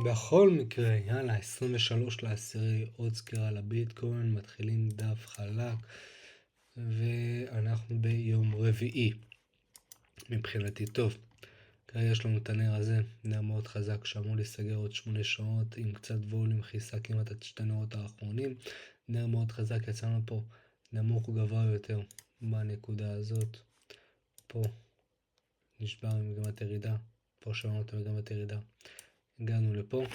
בכל מקרה, יאללה, 23/10, עוד סקירה לביטקוין, מתחילים דף חלק, ואנחנו ביום רביעי, מבחינתי טוב. כרגע יש לנו את הנר הזה, נר מאוד חזק שאמור להיסגר עוד 8 שעות, עם קצת ווליום, כיסה כמעט את שתי נרות האחרונים. נר מאוד חזק, יצאנו פה נמוך גבוה יותר בנקודה הזאת. פה נשבר עם מגמת ירידה, פה שמענו את מגמת ירידה. הגענו לפה,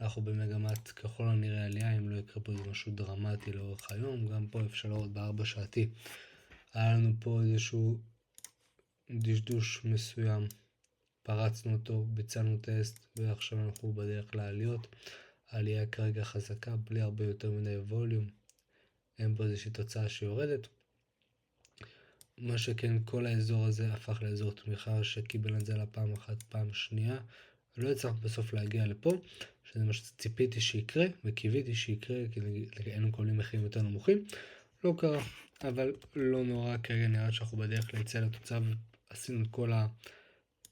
אנחנו במגמת ככל הנראה עלייה, אם לא יקרה פה משהו דרמטי לאורך היום. גם פה אפשר לראות ב4 שעתי. היה לנו פה איזשהו דשדוש מסוים, פרצנו אותו, ביצענו טסט, ועכשיו אנחנו בדרך לעליות. העלייה כרגע חזקה, בלי הרבה יותר מדי ווליום. אין פה איזושהי תוצאה שיורדת. מה שכן, כל האזור הזה הפך לאזור תמיכה שקיבל את זה לפעם אחת, פעם שנייה. לא הצלחנו בסוף להגיע לפה, שזה מה שציפיתי שיקרה, וקיוויתי שיקרה, כי היינו מקבלים מחירים יותר נמוכים. לא קרה, אבל לא נורא, כרגע נראה שאנחנו בדרך להציע לתוצאה, ועשינו את כל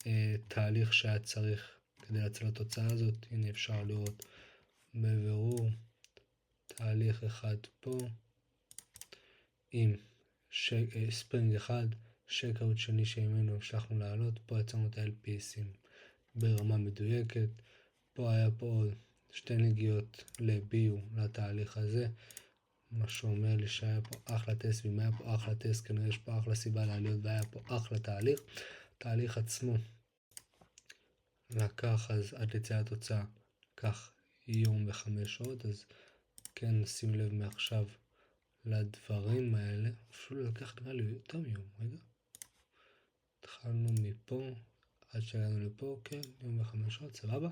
התהליך שהיה צריך כדי להציע לתוצאה הזאת. הנה אפשר לראות בבירור, תהליך אחד פה, עם ספרינג אחד, שקאוט שני שממנו המשכנו לעלות. פה יצרנו את ה-LPSים ברמה מדויקת. פה היה פה עוד שתי נגיעות לביו לתהליך הזה, מה שאומר לי שהיה פה אחלה טסט. ואם היה פה אחלה טסט, כנראה יש פה אחלה סיבה לעליות, והיה פה אחלה תהליך. תהליך עצמו לקח אז עד יציאת התוצאה, לקח יום ו5 שעות, אז כן נשים לב מעכשיו לדברים האלה. אפילו לקח נראה לי יותר מיום, רגע. התחלנו מפה עד שהגענו לפה, כן, יום ו5 שעות, סבבה.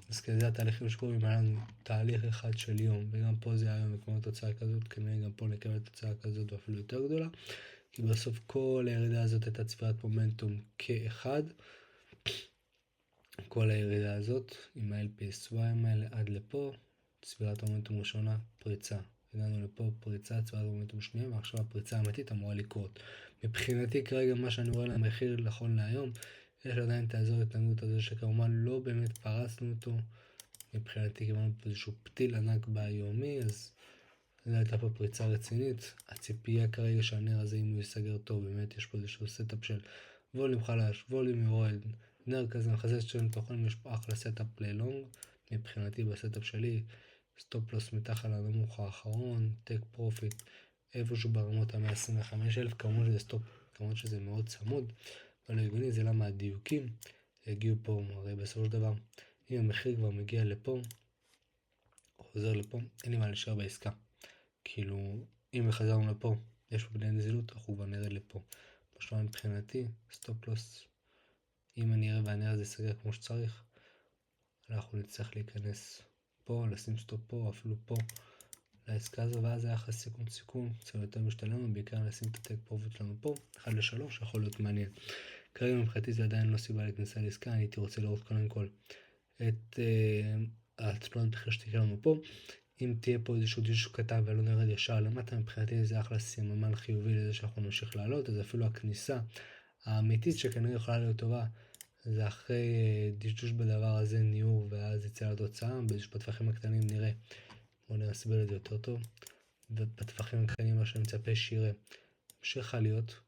אז כזה התהליכים שקורים, היה לנו תהליך אחד של יום, וגם פה זה היה מקום תוצאה כזאת, כנראה גם פה נקבל תוצאה כזאת ואפילו יותר גדולה, כי בסוף כל הירידה הזאת הייתה צבירת מומנטום כאחד. כל הירידה הזאת עם ה-LPSY האלה עד לפה, צבירת מומנטום ראשונה, פריצה. הגענו לפה, פריצה, צבירת מומנטום שנייה, ועכשיו הפריצה האמיתית אמורה לקרות. מבחינתי כרגע מה שאני רואה למחיר נכון להיום, יש עדיין את האזור התנגדות הזה שכמובן לא באמת פרסנו אותו. מבחינתי קיבלנו פה איזשהו פתיל ענק ביומי, אז זו הייתה פה פריצה רצינית. הציפייה כרגע שהנר הזה, אם הוא יסגר טוב, באמת יש פה איזשהו סטאפ של ווליום חלש, ווליום יורד, נר כזה מחזק של תוכן. יש פה אחלה סטאפ ללונג מבחינתי בסטאפ שלי. סטופ לוס מתחת לנמוך האחרון, טק פרופיט איפשהו ברמות ה-125,000. כמובן שזה סטופ, כמובן שזה מאוד צמוד, אבל הגיוני זה למה הדיוקים הגיעו פה. הרי בסופו של דבר, אם המחיר כבר מגיע לפה, חוזר לפה, אין לי מה להישאר בעסקה. כאילו, אם חזרנו לפה, יש פה בני נזילות, אנחנו כבר נרד לפה. בשלב מבחינתי, סטופ לוס, אם אני אראה והנר הזה יסגר כמו שצריך, אנחנו נצטרך להיכנס פה, לשים סטופ פה, אפילו פה, לעסקה הזו, ואז היה יחס סיכון, קצת יותר משתלם, בעיקר לשים את הטק פרופיט שלנו פה, 1-3, יכול להיות מעניין. כרגע מבחינתי זה עדיין לא סיבה לכניסה לעסקה, אני הייתי רוצה לראות קודם כל את התמונת מחיר שתקרה לנו פה. אם תהיה פה איזשהו דישו קטן ולא נרד ישר למטה, מבחינתי זה אחלה סימן חיובי לזה שאנחנו נמשיך לעלות. אז אפילו הכניסה האמיתית שכנראה יכולה להיות טובה, זה אחרי דישדוש בדבר הזה, ניעור, ואז יצא לתוצאה. בטווחים הקטנים נראה, בואו נסביר את זה יותר טוב, ובטווחים הקטנים מה שאני מצפה שיראה המשיך עליות,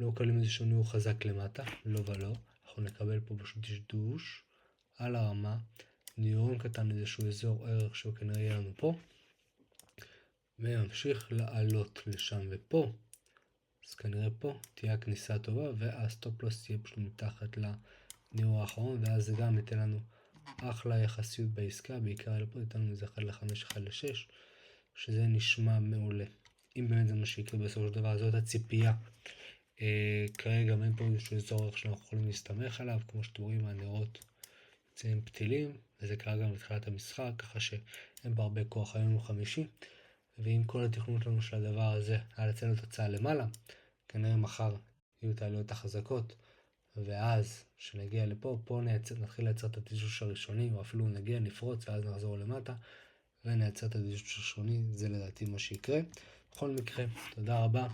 לא מקבלים איזשהו ניעור חזק למטה, לא ולא, אנחנו נקבל פה פשוט דשדוש על הרמה, ניעורון קטן, איזשהו אזור ערך שהוא כנראה יהיה לנו פה, וממשיך לעלות לשם ופה. אז כנראה פה תהיה הכניסה טובה, והסטופ לוס תהיה פשוט מתחת לניעור האחרון, ואז זה גם ייתן לנו אחלה יחסיות בעסקה, בעיקר לפה ייתן לנו איזה 1-5, 1-6, שזה נשמע מעולה. אם באמת זה מה שיקרה בסופו של דבר, זאת הציפייה. כרגע אין פה איזשהו אזור ערך שאנחנו יכולים להסתמך עליו, כמו שאתם רואים, הנרות יוצאים פתילים, וזה קרה גם בתחילת המשחק, ככה שאין בה הרבה כוח. היום הוא חמישי, ואם כל התכנות לנו של הדבר הזה היה לצאת לתוצאה למעלה, כנראה מחר יהיו את העליות החזקות, ואז שנגיע לפה, פה נתחיל לייצר את הדישדוש הראשוני, או אפילו נגיע, נפרוץ, ואז נחזור למטה, ונייצר את הדישדוש הראשוני. זה לדעתי מה שיקרה. בכל מקרה, תודה רבה.